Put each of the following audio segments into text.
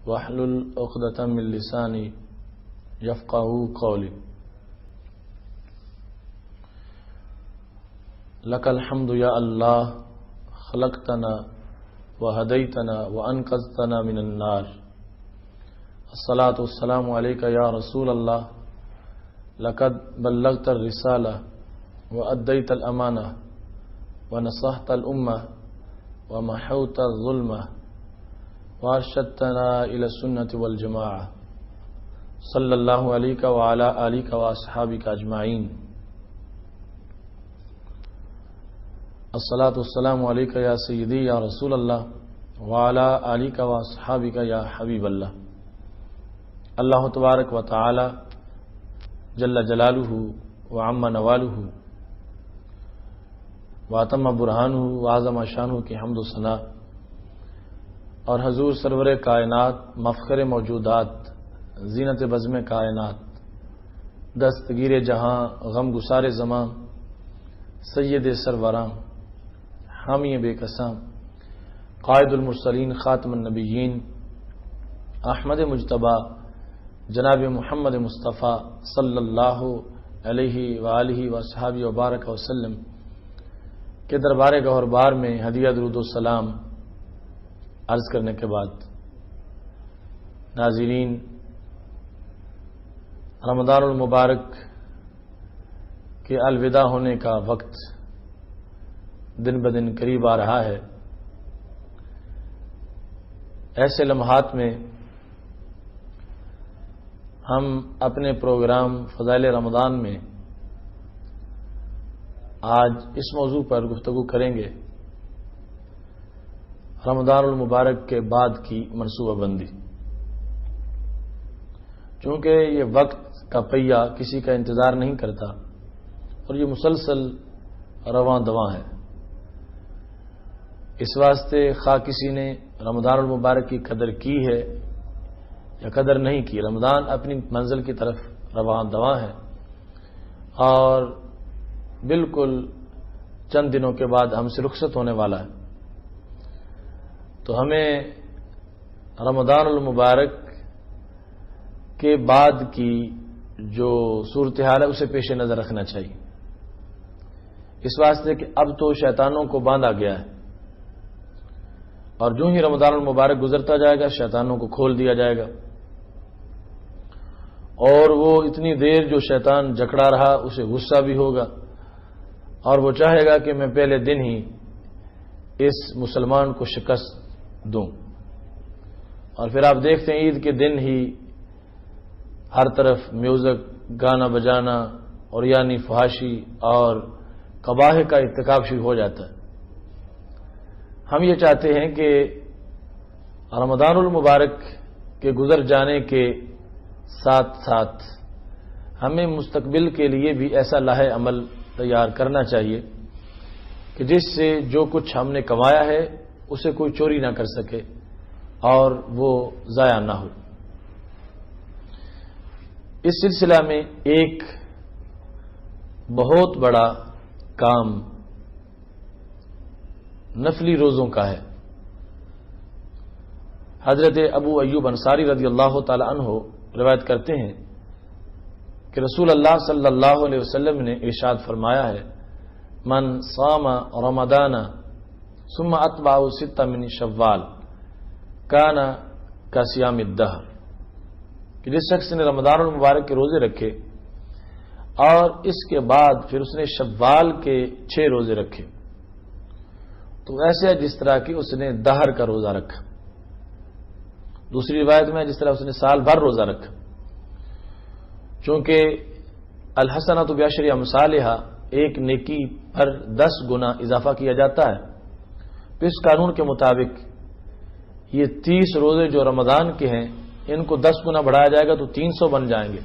واحلل عقدۃ من لسانی یفقہوا قولی۔ لک الحمد یا اللہ خلقتنا وہدیتنا وانقذتنا من النار۔ الصلاۃ والسلام علیک یا رسول اللہ، لقد بلغت الرسالہ وأدیت الامانہ ونصحت الامہ ومحوت الظلمہ وارشدتنا الى السنة والجماعة، صلی اللہ علیہ وعلی آلہ واصحابہ اجمعین۔ الصلاۃ والسلام علیک یا سیدی یا رسول اللہ وعلی آلہ واصحابہ یا حبیب اللہ۔ اللہ تبارک و تعالی جل جلالہ وعم نوالہ واتم برہانہ وعظم شانہ کی حمد و ثنا، اور حضور سرور کائنات مفخر موجودات زینت بزم کائنات دستگیر جہاں غم گسار زماں سید سروراں حامی بے قسام قائد المرسلین خاتم النبیین احمد مجتبیٰ جناب محمد مصطفیٰ صلی اللہ علیہ وآلہ وصحبہ وبارک وسلم کے دربار گوہر بار میں ہدیہ درود و سلام عرض کرنے کے بعد، ناظرین، رمضان المبارک کے الوداع ہونے کا وقت دن بدن قریب آ رہا ہے۔ ایسے لمحات میں ہم اپنے پروگرام فضائل رمضان میں آج اس موضوع پر گفتگو کریں گے، رمضان المبارک کے بعد کی منصوبہ بندی۔ چونکہ یہ وقت کا پہیہ کسی کا انتظار نہیں کرتا اور یہ مسلسل رواں دواں ہے، اس واسطے خواہ کسی نے رمضان المبارک کی قدر کی ہے یا قدر نہیں کی، رمضان اپنی منزل کی طرف رواں دواں ہے اور بالکل چند دنوں کے بعد ہم سے رخصت ہونے والا ہے۔ تو ہمیں رمضان المبارک کے بعد کی جو صورتحال ہے اسے پیش نظر رکھنا چاہیے، اس واسطے کہ اب تو شیطانوں کو باندھا گیا ہے اور جو ہی رمضان المبارک گزرتا جائے گا شیطانوں کو کھول دیا جائے گا، اور وہ اتنی دیر جو شیطان جکڑا رہا اسے غصہ بھی ہوگا اور وہ چاہے گا کہ میں پہلے دن ہی اس مسلمان کو شکست دوں، اور پھر آپ دیکھتے ہیں عید کے دن ہی ہر طرف میوزک، گانا بجانا اور یعنی فحاشی اور قباح کا ارتکاب شروع ہو جاتا ہے۔ ہم یہ چاہتے ہیں کہ رمضان المبارک کے گزر جانے کے ساتھ ساتھ ہمیں مستقبل کے لیے بھی ایسا لاہ عمل تیار کرنا چاہیے کہ جس سے جو کچھ ہم نے کمایا ہے اسے کوئی چوری نہ کر سکے اور وہ ضائع نہ ہو۔ اس سلسلہ میں ایک بہت بڑا کام نفلی روزوں کا ہے۔ حضرت ابو ایوب انصاری رضی اللہ تعالی عنہ روایت کرتے ہیں کہ رسول اللہ صلی اللہ علیہ وسلم نے ارشاد فرمایا ہے، من صام رمضان ثم اتبعہ ستہ من شوال کان کصیام الدہر، کہ جس شخص نے رمضان المبارک کے روزے رکھے اور اس کے بعد پھر اس نے شوال کے 6 روزے رکھے تو ایسے ہے جس طرح کہ اس نے دہر کا روزہ رکھا۔ دوسری روایت میں جس طرح اس نے سال بھر روزہ رکھا، چونکہ الحسنۃ بعشر امثالھا، ایک نیکی پر 10 گنا اضافہ کیا جاتا ہے، تو اس قانون کے مطابق یہ 30 روزے جو رمضان کے ہیں ان کو 10 گنا بڑھایا جائے گا تو 300 بن جائیں گے،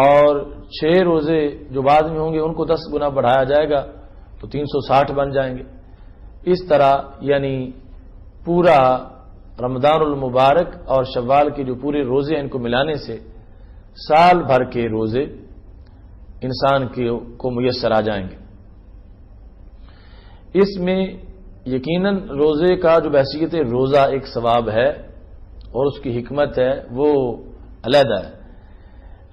اور 6 روزے جو بعد میں ہوں گے ان کو 10 گنا بڑھایا جائے گا تو 360 بن جائیں گے۔ اس طرح یعنی پورا رمضان المبارک اور شوال کے جو پورے روزے ہیں ان کو ملانے سے سال بھر کے روزے انسان کو میسر آ جائیں گے۔ اس میں یقیناً روزے کا جو بحثیت روزہ ایک ثواب ہے اور اس کی حکمت ہے وہ علیحدہ ہے،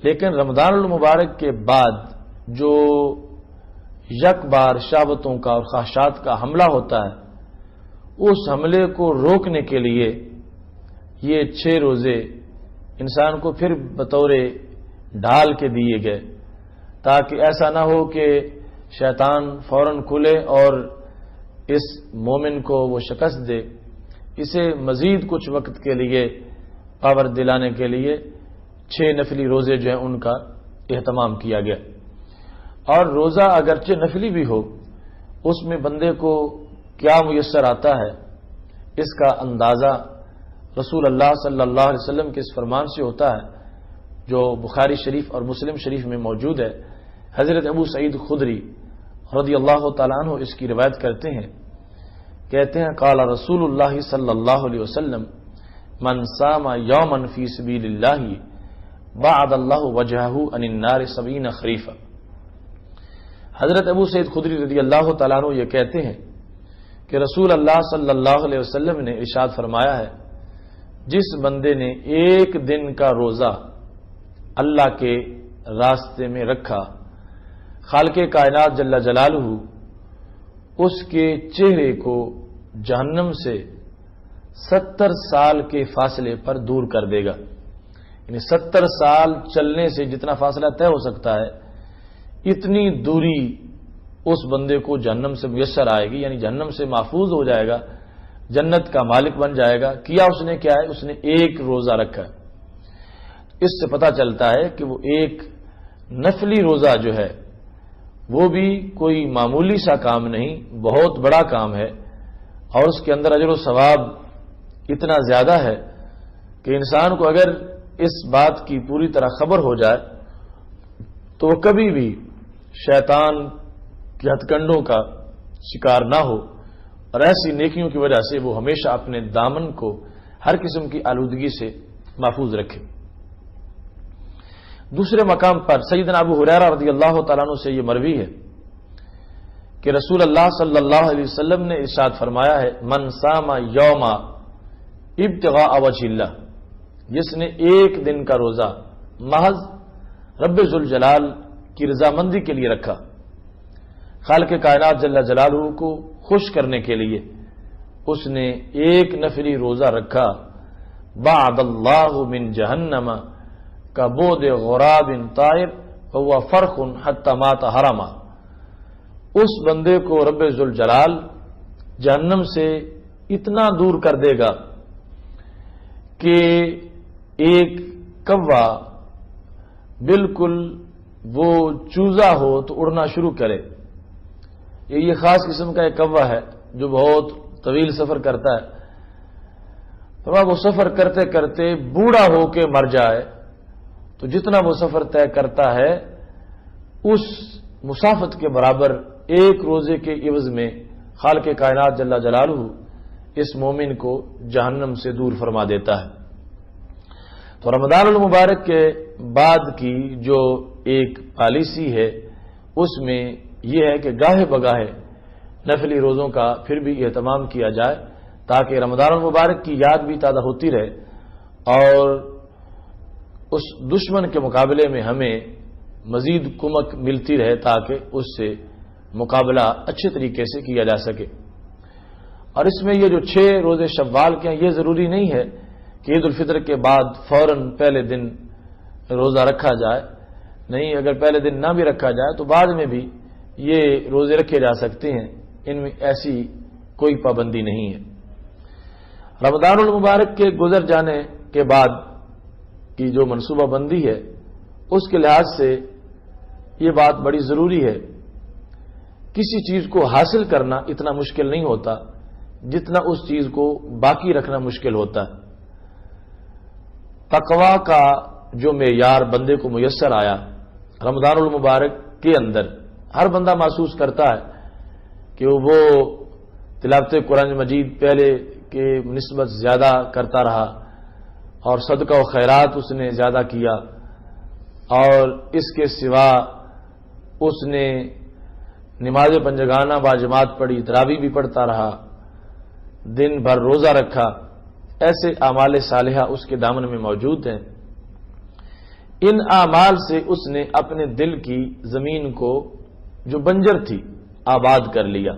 لیکن رمضان المبارک کے بعد جو یک بار شہوتوں کا اور خواہشات کا حملہ ہوتا ہے، اس حملے کو روکنے کے لیے یہ 6 روزے انسان کو پھر بطور ڈھال کے دیے گئے، تاکہ ایسا نہ ہو کہ شیطان فوراً کھلے اور اس مومن کو وہ شکست دے۔ اسے مزید کچھ وقت کے لیے پاور دلانے کے لیے 6 نفلی روزے جو ہیں ان کا اہتمام کیا گیا۔ اور روزہ اگرچہ نفلی بھی ہو، اس میں بندے کو کیا میسر آتا ہے، اس کا اندازہ رسول اللہ صلی اللہ علیہ وسلم کے اس فرمان سے ہوتا ہے جو بخاری شریف اور مسلم شریف میں موجود ہے۔ حضرت ابو سعید خدری رضی اللہ تعالیٰ عنہ اس کی روایت کرتے ہیں، کہتے ہیں قال رسول اللہ صلی اللہ علیہ وسلم من صام یوما فی سبیل اللہ بعد اللہ وجہہ عن النار 70 خریفا۔ حضرت ابو سعید خدری رضی اللہ تعالیٰ عنہ یہ کہتے ہیں کہ رسول اللہ صلی اللہ علیہ وسلم نے ارشاد فرمایا ہے، جس بندے نے ایک دن کا روزہ اللہ کے راستے میں رکھا، خالق کائنات جل جلالہ اس کے چہرے کو جہنم سے 70 سال کے فاصلے پر دور کر دے گا، یعنی 70 سال چلنے سے جتنا فاصلہ طے ہو سکتا ہے اتنی دوری اس بندے کو جہنم سے میسر آئے گی، یعنی جہنم سے محفوظ ہو جائے گا، جنت کا مالک بن جائے گا۔ کیا اس نے کیا ہے؟ اس نے ایک روزہ رکھا ہے۔ اس سے پتہ چلتا ہے کہ وہ ایک نفلی روزہ جو ہے وہ بھی کوئی معمولی سا کام نہیں، بہت بڑا کام ہے، اور اس کے اندر اجر و ثواب اتنا زیادہ ہے کہ انسان کو اگر اس بات کی پوری طرح خبر ہو جائے تو وہ کبھی بھی شیطان کی ہتھ کنڈوں کا شکار نہ ہو، اور ایسی نیکیوں کی وجہ سے وہ ہمیشہ اپنے دامن کو ہر قسم کی آلودگی سے محفوظ رکھے۔ دوسرے مقام پر سیدنا ابو ہریرہ رضی اللہ تعالیٰ عنہ سے یہ مروی ہے کہ رسول اللہ صلی اللہ علیہ وسلم نے ارشاد فرمایا ہے من صام یوما ابتغاء وجہ اللہ، جس نے ایک دن کا روزہ محض رب ذوالجلال کی رضامندی کے لیے رکھا، خالق کائنات جل جلالہ کو خوش کرنے کے لیے اس نے ایک نفلی روزہ رکھا، بعد اللہ من جہنم کبود غراب طائر فهو فرخ حتى مات حرما، اس بندے کو رب ذوالجلال جہنم سے اتنا دور کر دے گا کہ ایک کوا بالکل وہ چوزا ہو تو اڑنا شروع کرے۔ یہ خاص قسم کا ایک کوا ہے جو بہت طویل سفر کرتا ہے، تو وہ سفر کرتے کرتے بوڑھا ہو کے مر جائے تو جتنا وہ سفر طے کرتا ہے اس مسافت کے برابر ایک روزے کے عوض میں خالق کائنات جل جلالہ اس مومن کو جہنم سے دور فرما دیتا ہے۔ تو رمضان المبارک کے بعد کی جو ایک پالیسی ہے اس میں یہ ہے کہ گاہے بگاہے نفلی روزوں کا پھر بھی اہتمام کیا جائے تاکہ رمضان المبارک کی یاد بھی تازہ ہوتی رہے اور اس دشمن کے مقابلے میں ہمیں مزید کمک ملتی رہے تاکہ اس سے مقابلہ اچھے طریقے سے کیا جا سکے۔ اور اس میں یہ جو 6 روزے شوال کے ہیں یہ ضروری نہیں ہے کہ عید الفطر کے بعد فوراً پہلے دن روزہ رکھا جائے، نہیں، اگر پہلے دن نہ بھی رکھا جائے تو بعد میں بھی یہ روزے رکھے جا سکتے ہیں، ان میں ایسی کوئی پابندی نہیں ہے۔ رمضان المبارک کے گزر جانے کے بعد کی جو منصوبہ بندی ہے اس کے لحاظ سے یہ بات بڑی ضروری ہے، کسی چیز کو حاصل کرنا اتنا مشکل نہیں ہوتا جتنا اس چیز کو باقی رکھنا مشکل ہوتا ہے۔ تقویٰ کا جو معیار بندے کو میسر آیا رمضان المبارک کے اندر، ہر بندہ محسوس کرتا ہے کہ وہ تلاوت قرآن مجید پہلے کے نسبت زیادہ کرتا رہا اور صدقہ و خیرات اس نے زیادہ کیا، اور اس کے سوا اس نے نماز پنجگانہ باجماعت پڑھی، تراویح بھی پڑھتا رہا، دن بھر روزہ رکھا۔ ایسے اعمال صالحہ اس کے دامن میں موجود ہیں. ان اعمال سے اس نے اپنے دل کی زمین کو جو بنجر تھی آباد کر لیا.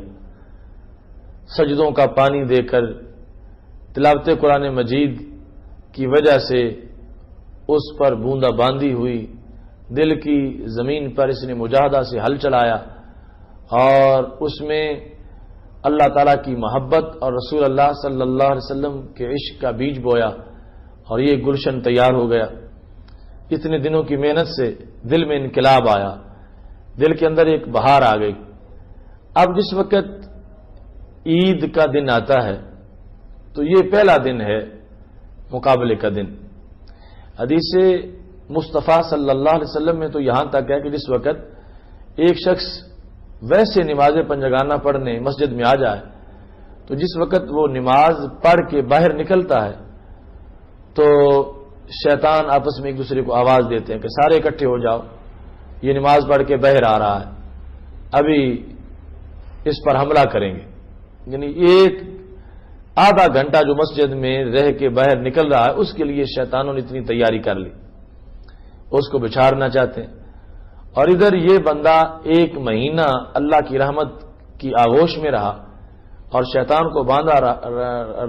سجدوں کا پانی دے کر، تلاوت قرآن مجید کی وجہ سے اس پر بوندا باندی ہوئی، دل کی زمین پر اس نے مجاہدہ سے ہل چلایا اور اس میں اللہ تعالیٰ کی محبت اور رسول اللہ صلی اللہ علیہ وسلم کے عشق کا بیج بویا اور یہ گلشن تیار ہو گیا. اتنے دنوں کی محنت سے دل میں انقلاب آیا، دل کے اندر ایک بہار آ گئی. اب جس وقت عید کا دن آتا ہے تو یہ پہلا دن ہے مقابلے کا دن. حدیث مصطفیٰ صلی اللہ علیہ وسلم میں تو یہاں تک ہے کہ جس وقت ایک شخص ویسے نماز پنجگانہ پڑھنے مسجد میں آ جائے تو جس وقت وہ نماز پڑھ کے باہر نکلتا ہے تو شیطان آپس میں ایک دوسرے کو آواز دیتے ہیں کہ سارے اکٹھے ہو جاؤ، یہ نماز پڑھ کے باہر آ رہا ہے، ابھی اس پر حملہ کریں گے. یعنی ایک آدھا گھنٹہ جو مسجد میں رہ کے باہر نکل رہا ہے اس کے لیے شیطانوں نے اتنی تیاری کر لی، اس کو بچھاڑنا چاہتے ہیں. اور ادھر یہ بندہ ایک مہینہ اللہ کی رحمت کی آغوش میں رہا اور شیطان کو باندھا،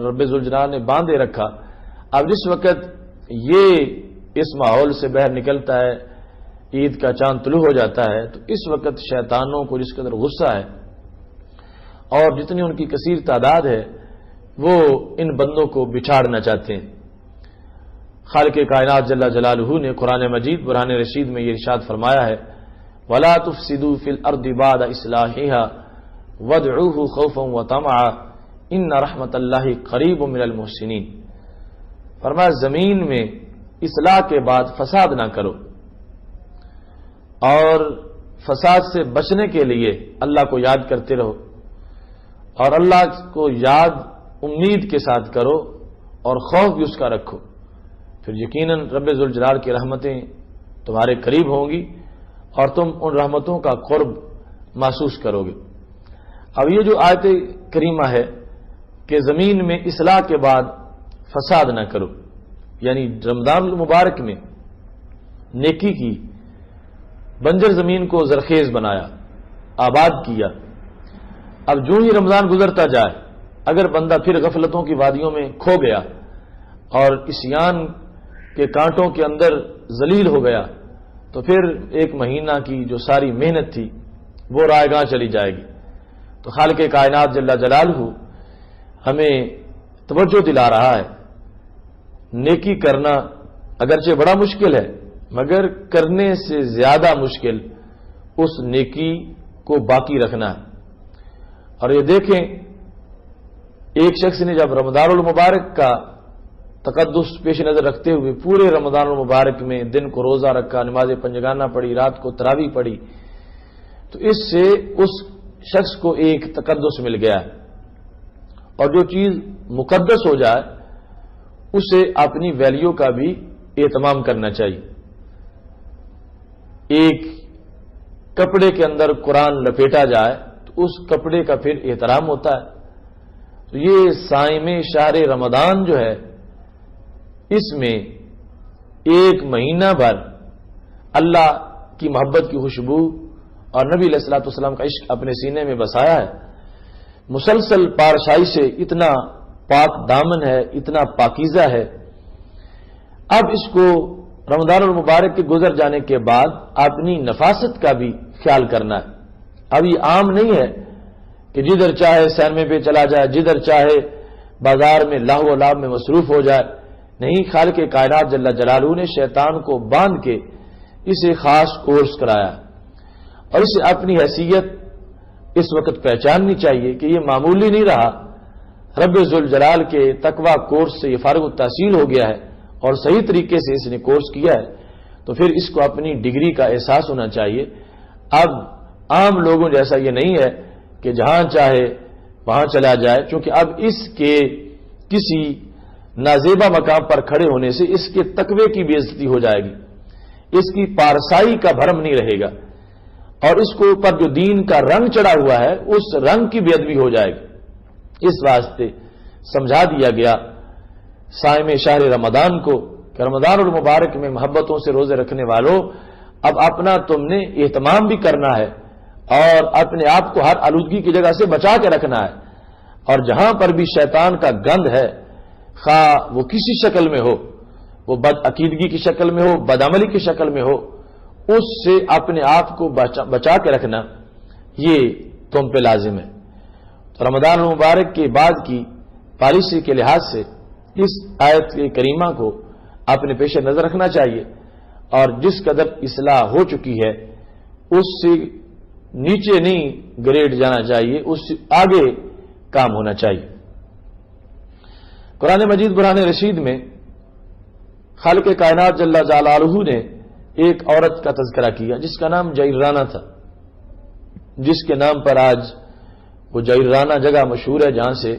رب ذوالجلال نے باندھے رکھا. اب جس وقت یہ اس ماحول سے باہر نکلتا ہے، عید کا چاند طلوع ہو جاتا ہے، تو اس وقت شیطانوں کو جس قدر غصہ ہے اور جتنی ان کی کثیر تعداد ہے وہ ان بندوں کو بچھاڑنا چاہتے ہیں. خالق کائنات جل جلالہ نے قرآن مجید برہان رشید میں یہ ارشاد فرمایا ہے وَلَا تُفْسِدُوا فِي الْأَرْضِ بَعْدَ إِصْلَاحِهَا وَادْعُوهُ خَوْفًا وَطَمَعًا إِنَّ رَحْمَتَ اللَّهِ قَرِيبٌ مِنَ الْمُحْسِنِينَ. فرمایا زمین میں اصلاح کے بعد فساد نہ کرو، اور فساد سے بچنے کے لیے اللہ کو یاد کرتے رہو اور اللہ کو یاد امید کے ساتھ کرو اور خوف بھی اس کا رکھو، پھر یقیناً رب ذوالجلال کی رحمتیں تمہارے قریب ہوں گی اور تم ان رحمتوں کا قرب محسوس کرو گے. اب یہ جو آیت کریمہ ہے کہ زمین میں اصلاح کے بعد فساد نہ کرو، یعنی رمضان المبارک میں نیکی کی، بنجر زمین کو زرخیز بنایا، آباد کیا. اب جو ہی رمضان گزرتا جائے اگر بندہ پھر غفلتوں کی وادیوں میں کھو گیا اور عصیان کے کانٹوں کے اندر ذلیل ہو گیا تو پھر ایک مہینہ کی جو ساری محنت تھی وہ رائے گاہ چلی جائے گی. تو خالق کائنات جل جلالہ ہمیں توجہ دلا رہا ہے، نیکی کرنا اگرچہ بڑا مشکل ہے مگر کرنے سے زیادہ مشکل اس نیکی کو باقی رکھنا ہے. اور یہ دیکھیں ایک شخص نے جب رمضان المبارک کا تقدس پیش نظر رکھتے ہوئے پورے رمضان المبارک میں دن کو روزہ رکھا، نماز پنجگانہ پڑھی، رات کو تراویح پڑھی، تو اس سے اس شخص کو ایک تقدس مل گیا. اور جو چیز مقدس ہو جائے اسے اپنی ویلیو کا بھی اہتمام کرنا چاہیے. ایک کپڑے کے اندر قرآن لپیٹا جائے تو اس کپڑے کا پھر احترام ہوتا ہے. تو یہ صائم شہر رمضان جو ہے اس میں ایک مہینہ بھر اللہ کی محبت کی خوشبو اور نبی علیہ الصلوۃ والسلام کا عشق اپنے سینے میں بسایا ہے. مسلسل پارسائی سے اتنا پاک دامن ہے، اتنا پاکیزہ ہے. اب اس کو رمضان المبارک کے گزر جانے کے بعد اپنی نفاست کا بھی خیال کرنا ہے. اب یہ عام نہیں ہے کہ جدھر چاہے سینمے پہ چلا جائے، جدھر چاہے بازار میں لاہو و لعب میں مصروف ہو جائے. نہیں، خالق کائنات جل جلالہ نے شیطان کو باندھ کے اسے خاص کورس کرایا اور اسے اپنی حیثیت اس وقت پہچاننی چاہیے کہ یہ معمولی نہیں رہا. رب ذوالجلال کے تقوی کورس سے یہ فارغ التحصیل ہو گیا ہے اور صحیح طریقے سے اس نے کورس کیا ہے تو پھر اس کو اپنی ڈگری کا احساس ہونا چاہیے. اب عام لوگوں جیسا یہ نہیں ہے کہ جہاں چاہے وہاں چلا جائے، چونکہ اب اس کے کسی نازیبا مقام پر کھڑے ہونے سے اس کے تقوی کی بے عزتی ہو جائے گی، اس کی پارسائی کا بھرم نہیں رہے گا اور اس کو اوپر جو دین کا رنگ چڑھا ہوا ہے اس رنگ کی بے ادبی ہو جائے گی. اس واسطے سمجھا دیا گیا صائم شہر رمضان کو کہ رمضان المبارک میں محبتوں سے روزے رکھنے والوں، اب اپنا تم نے اہتمام بھی کرنا ہے اور اپنے آپ کو ہر آلودگی کی جگہ سے بچا کے رکھنا ہے، اور جہاں پر بھی شیطان کا گند ہے، خواہ وہ کسی شکل میں ہو، وہ بد عقیدگی کی شکل میں ہو، بد عملی کی شکل میں ہو، اس سے اپنے آپ کو بچا کے رکھنا یہ تم پہ لازم ہے۔ تو رمضان المبارک کے بعد کی پالیسی کے لحاظ سے اس آیت کریمہ کو اپنے پیش نظر رکھنا چاہیے، اور جس قدر اصلاح ہو چکی ہے اس سے نیچے نہیں گریڈ جانا چاہیے، اس سے آگے کام ہونا چاہیے۔ قرآن مجید برہان رشید میں خالق کائنات جل جلالہ نے ایک عورت کا تذکرہ کیا جس کا نام جعیرانہ تھا، جس کے نام پر آج وہ جعیرانہ جگہ مشہور ہے جہاں سے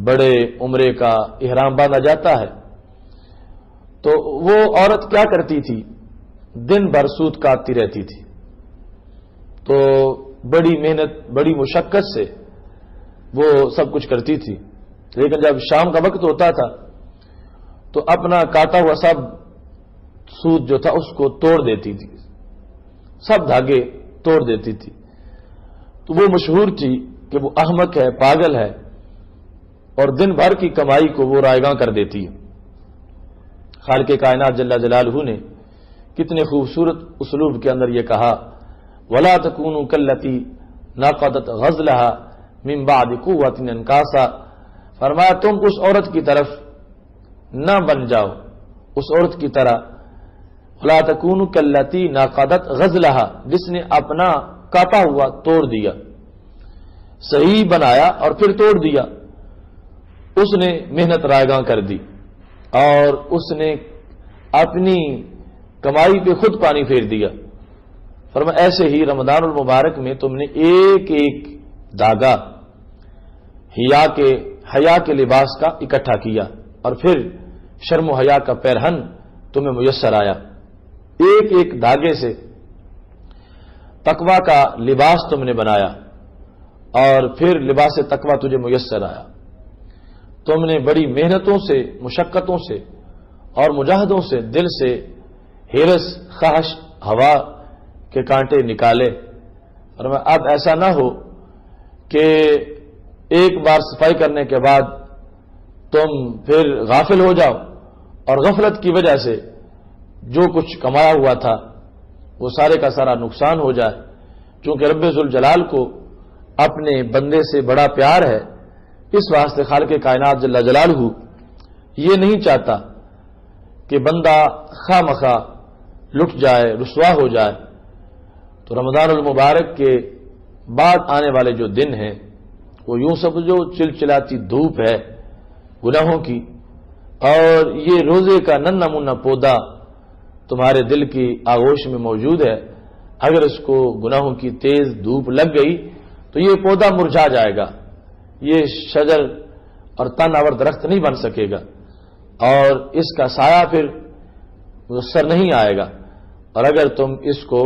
بڑے عمرے کا احرام باندھا جاتا ہے۔ تو وہ عورت کیا کرتی تھی؟ دن بھر سود کاٹتی رہتی تھی، تو بڑی محنت بڑی مشقت سے وہ سب کچھ کرتی تھی، لیکن جب شام کا وقت ہوتا تھا تو اپنا کاٹا ہوا سب سود جو تھا اس کو توڑ دیتی تھی، سب دھاگے توڑ دیتی تھی۔ تو وہ مشہور تھی کہ وہ احمق ہے، پاگل ہے، اور دن بھر کی کمائی کو وہ رائیگاں کر دیتی ہے۔ خالق کائنات جل جلالہ نے کتنے خوبصورت اسلوب کے اندر یہ کہا، وَلَا تَكُونُوا كَالَّتِي نَقَضَتْ غَزْلَهَا مِن بَعْدِ قُوَّةٍ أَنْكَاثًا، فرمایا تم اس عورت کی طرف نہ بن جاؤ، اس عورت کی طرح، وَلَا تَكُونُوا كَالَّتِي نَقَضَتْ غَزْلَهَا، جس نے اپنا کاٹا ہوا توڑ دیا، صحیح بنایا اور پھر توڑ دیا، اس نے محنت رائیگاں کر دی اور اس نے اپنی کمائی پہ خود پانی پھیر دیا۔ فرمایا ایسے ہی رمضان المبارک میں تم نے ایک ایک دھاگا حیا کے لباس کا اکٹھا کیا، اور پھر شرم و حیا کا پیرہن تمہیں میسر آیا، ایک ایک دھاگے سے تقوی کا لباس تم نے بنایا، اور پھر لباس تقوی تجھے میسر آیا۔ تم نے بڑی محنتوں سے، مشقتوں سے اور مجاہدوں سے دل سے ہرس، خواہش، ہوا کے کانٹے نکالے، اور اب ایسا نہ ہو کہ ایک بار صفائی کرنے کے بعد تم پھر غافل ہو جاؤ اور غفلت کی وجہ سے جو کچھ کمایا ہوا تھا وہ سارے کا سارا نقصان ہو جائے۔ چونکہ رب ذوالجلال کو اپنے بندے سے بڑا پیار ہے، اس واسطے خالق کائنات جل جلالہ یہ نہیں چاہتا کہ بندہ خواہ مخواہ لٹ جائے، رسوا ہو جائے۔ تو رمضان المبارک کے بعد آنے والے جو دن ہیں وہ یوں سمجھو چلچلاتی دھوپ ہے گناہوں کی، اور یہ روزے کا ننھا منھا پودا تمہارے دل کی آغوش میں موجود ہے، اگر اس کو گناہوں کی تیز دھوپ لگ گئی تو یہ پودا مرجھا جائے گا، یہ شجر اور تن آور درخت نہیں بن سکے گا، اور اس کا سایہ پھر میسر نہیں آئے گا۔ اور اگر تم اس کو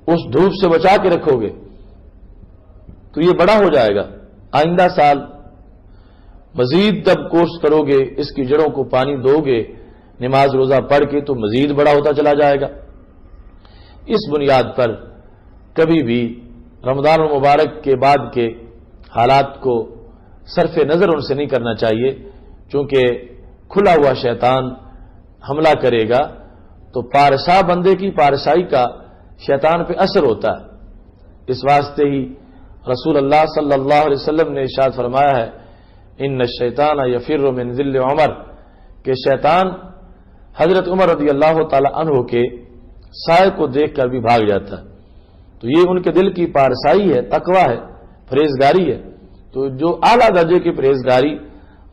اس دھوپ سے بچا کے رکھو گے تو یہ بڑا ہو جائے گا، آئندہ سال مزید جب کورس کرو گے، اس کی جڑوں کو پانی دو گے نماز روزہ پڑھ کے، تو مزید بڑا ہوتا چلا جائے گا۔ اس بنیاد پر کبھی بھی رمضان المبارک کے بعد کے حالات کو صرف نظر ان سے نہیں کرنا چاہیے، چونکہ کھلا ہوا شیطان حملہ کرے گا تو پارسا بندے کی پارسائی کا شیطان پہ اثر ہوتا ہے۔ اس واسطے ہی رسول اللہ صلی اللہ علیہ وسلم نے ارشاد فرمایا ہے، ان الشیطان یفر من ذل عمر، کہ شیطان حضرت عمر رضی اللہ تعالی عنہ کے سائے کو دیکھ کر بھی بھاگ جاتا ہے۔ تو یہ ان کے دل کی پارسائی ہے، تقوی ہے، پرہیزگاری ہے۔ تو جو اعلیٰ درجے کی پرہیزگاری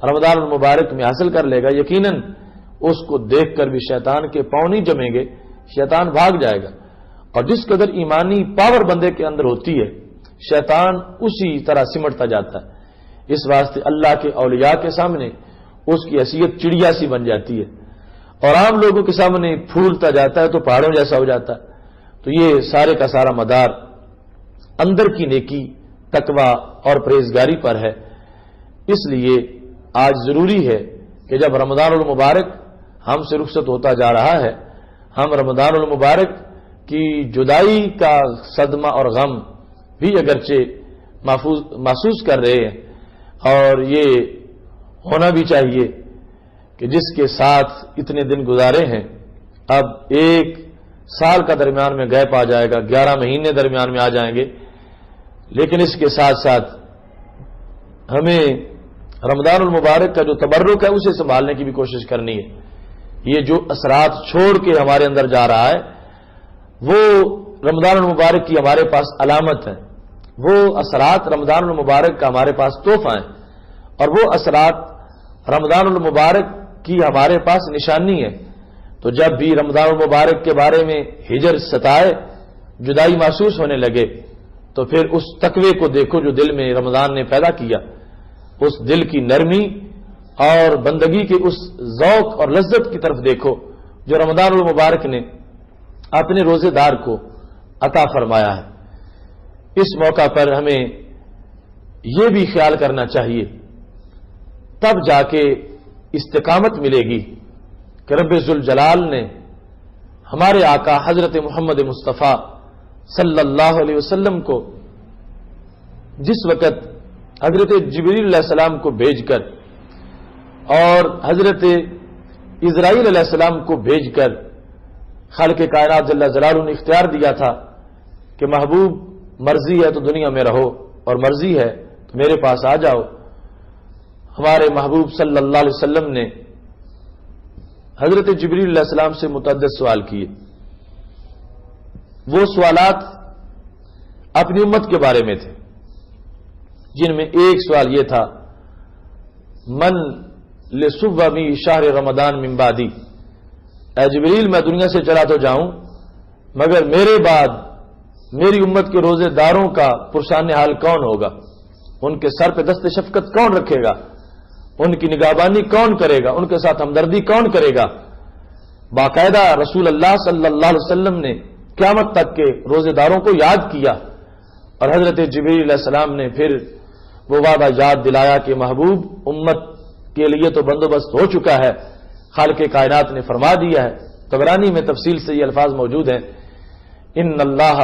رمضان المبارک میں حاصل کر لے گا، یقیناً اس کو دیکھ کر بھی شیطان کے پاؤں نہیں جمیں گے، شیطان بھاگ جائے گا۔ اور جس قدر ایمانی پاور بندے کے اندر ہوتی ہے، شیطان اسی طرح سمٹتا جاتا ہے۔ اس واسطے اللہ کے اولیاء کے سامنے اس کی حیثیت چڑیا سی بن جاتی ہے، اور عام لوگوں کے سامنے پھولتا جاتا ہے تو پہاڑوں جیسا ہو جاتا ہے۔ تو یہ سارے کا سارا مدار اندر کی نیکی، تقوی اور پرہیزگاری پر ہے۔ اس لیے آج ضروری ہے کہ جب رمضان المبارک ہم سے رخصت ہوتا جا رہا ہے، ہم رمضان المبارک کی جدائی کا صدمہ اور غم بھی اگرچہ محسوس کر رہے ہیں، اور یہ ہونا بھی چاہیے کہ جس کے ساتھ اتنے دن گزارے ہیں اب 1 سال کا درمیان میں گیپ آ جائے گا، 11 مہینے درمیان میں آ جائیں گے، لیکن اس کے ساتھ ساتھ ہمیں رمضان المبارک کا جو تبرک ہے اسے سنبھالنے کی بھی کوشش کرنی ہے۔ یہ جو اثرات چھوڑ کے ہمارے اندر جا رہا ہے وہ رمضان المبارک کی ہمارے پاس علامت ہے، وہ اثرات رمضان المبارک کا ہمارے پاس تحفہ ہیں، اور وہ اثرات رمضان المبارک کی ہمارے پاس نشانی ہے۔ تو جب بھی رمضان المبارک کے بارے میں ہجر ستائے، جدائی محسوس ہونے لگے، تو پھر اس تقوی کو دیکھو جو دل میں رمضان نے پیدا کیا، اس دل کی نرمی اور بندگی کے اس ذوق اور لذت کی طرف دیکھو جو رمضان المبارک نے اپنے روزے دار کو عطا فرمایا ہے۔ اس موقع پر ہمیں یہ بھی خیال کرنا چاہیے، تب جا کے استقامت ملے گی کہ رب ذوالجلال نے ہمارے آقا حضرت محمد مصطفیٰ صلی اللہ علیہ وسلم کو جس وقت حضرت جبریل علیہ السلام کو بھیج کر اور حضرت اسرائیل علیہ السلام کو بھیج کر خالق کائنات جل جلالہ نے اختیار دیا تھا کہ محبوب مرضی ہے تو دنیا میں رہو اور مرضی ہے تو میرے پاس آ جاؤ، ہمارے محبوب صلی اللہ علیہ وسلم نے حضرت جبریل علیہ السلام سے متعدد سوال کیے۔ وہ سوالات اپنی امت کے بارے میں تھے، جن میں ایک سوال یہ تھا، من لصومی شہر رمضان من بعدی، اے جبریل میں دنیا سے چلا تو جاؤں مگر میرے بعد میری امت کے روزے داروں کا پرسان حال کون ہوگا، ان کے سر پہ دست شفقت کون رکھے گا، ان کی نگہبانی کون کرے گا، ان کے ساتھ ہمدردی کون کرے گا۔ باقاعدہ رسول اللہ صلی اللہ علیہ وسلم نے قیامت تک کے روزے داروں کو یاد کیا، اور حضرت جبریل علیہ السلام نے پھر وہ وعدہ یاد دلایا کہ محبوب امت کے لیے تو بندوبست ہو چکا ہے، خالق کائنات نے فرما دیا ہے۔ طبرانی میں تفصیل سے یہ الفاظ موجود ہیں، ان اللہ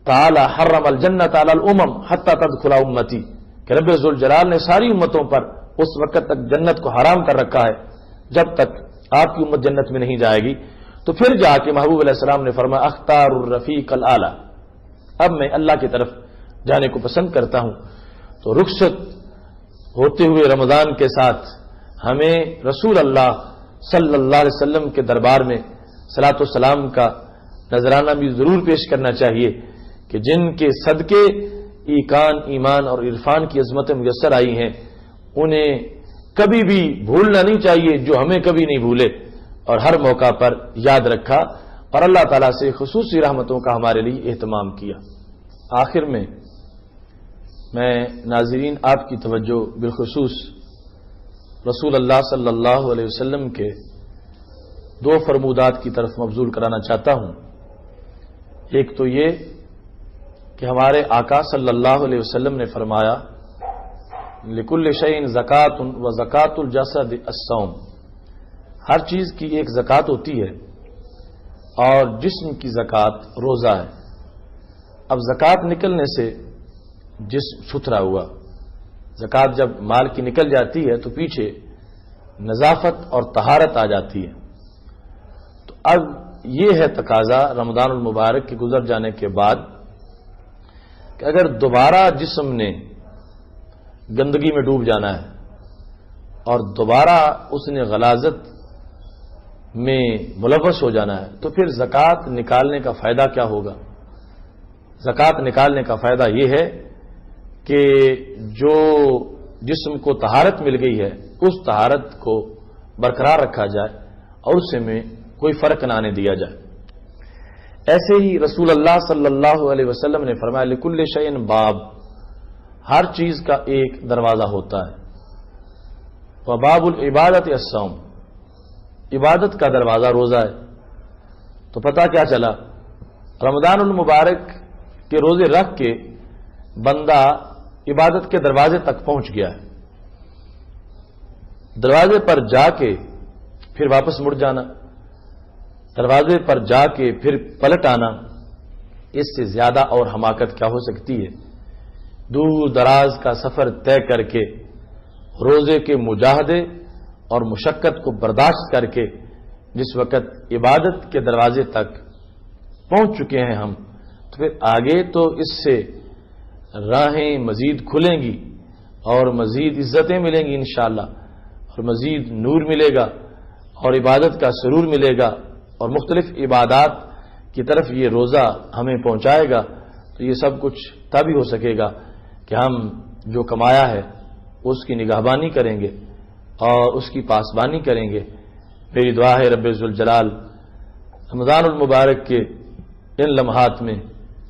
تعالی حرم الجنت علی الامم حتی تدخل امتی، کہ رب ذوالجلال نے ساری امتوں پر اس وقت تک جنت کو حرام کر رکھا ہے جب تک آپ کی امت جنت میں نہیں جائے گی۔ تو پھر جا کے محبوب علیہ السلام نے فرمایا اختار الرفیق الاعلی، اب میں اللہ کی طرف جانے کو پسند کرتا ہوں۔ تو رخصت ہوتے ہوئے رمضان کے ساتھ ہمیں رسول اللہ صلی اللہ علیہ وسلم کے دربار میں صلاۃ و سلام کا نذرانہ بھی ضرور پیش کرنا چاہیے کہ جن کے صدقے ایمان اور عرفان کی عظمتیں میسر آئی ہیں، انہیں کبھی بھی بھولنا نہیں چاہیے جو ہمیں کبھی نہیں بھولے، اور ہر موقع پر یاد رکھا اور اللہ تعالیٰ سے خصوصی رحمتوں کا ہمارے لیے اہتمام کیا۔ آخر میں ناظرین آپ کی توجہ بالخصوص رسول اللہ صلی اللہ علیہ وسلم کے 2 فرمودات کی طرف مبذول کرانا چاہتا ہوں۔ ایک تو یہ کہ ہمارے آقا صلی اللہ علیہ وسلم نے فرمایا لکل شیء زکات و زکات الجسد الصوم، ہر چیز کی ایک زکات ہوتی ہے اور جسم کی زکات روزہ ہے۔ اب زکات نکلنے سے جسم ستھرا ہوا، زکات جب مال کی نکل جاتی ہے تو پیچھے نظافت اور طہارت آ جاتی ہے۔ تو اب یہ ہے تقاضا رمضان المبارک کے گزر جانے کے بعد کہ اگر دوبارہ جسم نے گندگی میں ڈوب جانا ہے اور دوبارہ اس نے غلاظت میں ملوث ہو جانا ہے تو پھر زکات نکالنے کا فائدہ کیا ہوگا؟ زکات نکالنے کا فائدہ یہ ہے کہ جو جسم کو طہارت مل گئی ہے اس طہارت کو برقرار رکھا جائے اور اس میں کوئی فرق نہ آنے دیا جائے۔ ایسے ہی رسول اللہ صلی اللہ علیہ وسلم نے فرمایا لکل شیء باب، ہر چیز کا ایک دروازہ ہوتا ہے، وباب العبادت الصوم، عبادت کا دروازہ روزہ ہے۔ تو پتہ کیا چلا، رمضان المبارک کے روزے رکھ کے بندہ عبادت کے دروازے تک پہنچ گیا ہے۔ دروازے پر جا کے پھر واپس مڑ جانا، دروازے پر جا کے پھر پلٹ آنا، اس سے زیادہ اور حماقت کیا ہو سکتی ہے؟ دور دراز کا سفر طے کر کے، روزے کے مجاہدے اور مشقت کو برداشت کر کے جس وقت عبادت کے دروازے تک پہنچ چکے ہیں ہم، تو پھر آگے تو اس سے راہیں مزید کھلیں گی اور مزید عزتیں ملیں گی انشاءاللہ، اور مزید نور ملے گا اور عبادت کا سرور ملے گا، اور مختلف عبادات کی طرف یہ روزہ ہمیں پہنچائے گا۔ تو یہ سب کچھ تب ہی ہو سکے گا کہ ہم جو کمایا ہے اس کی نگہبانی کریں گے اور اس کی پاسبانی کریں گے۔ میری دعا ہے رب ذوالجلال رمضان المبارک کے ان لمحات میں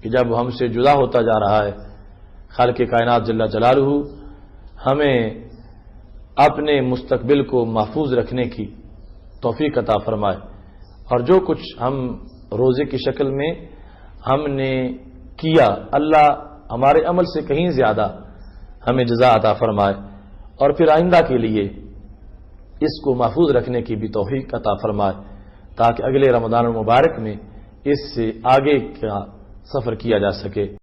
کہ جب وہ ہم سے جدا ہوتا جا رہا ہے، خالق کائنات جل جلالہ ہمیں اپنے مستقبل کو محفوظ رکھنے کی توفیق عطا فرمائے، اور جو کچھ ہم روزے کی شکل میں ہم نے کیا، اللہ ہمارے عمل سے کہیں زیادہ ہمیں جزا عطا فرمائے، اور پھر آئندہ کے لیے اس کو محفوظ رکھنے کی بھی توفیق عطا فرمائے، تاکہ اگلے رمضان المبارک میں اس سے آگے کا سفر کیا جا سکے۔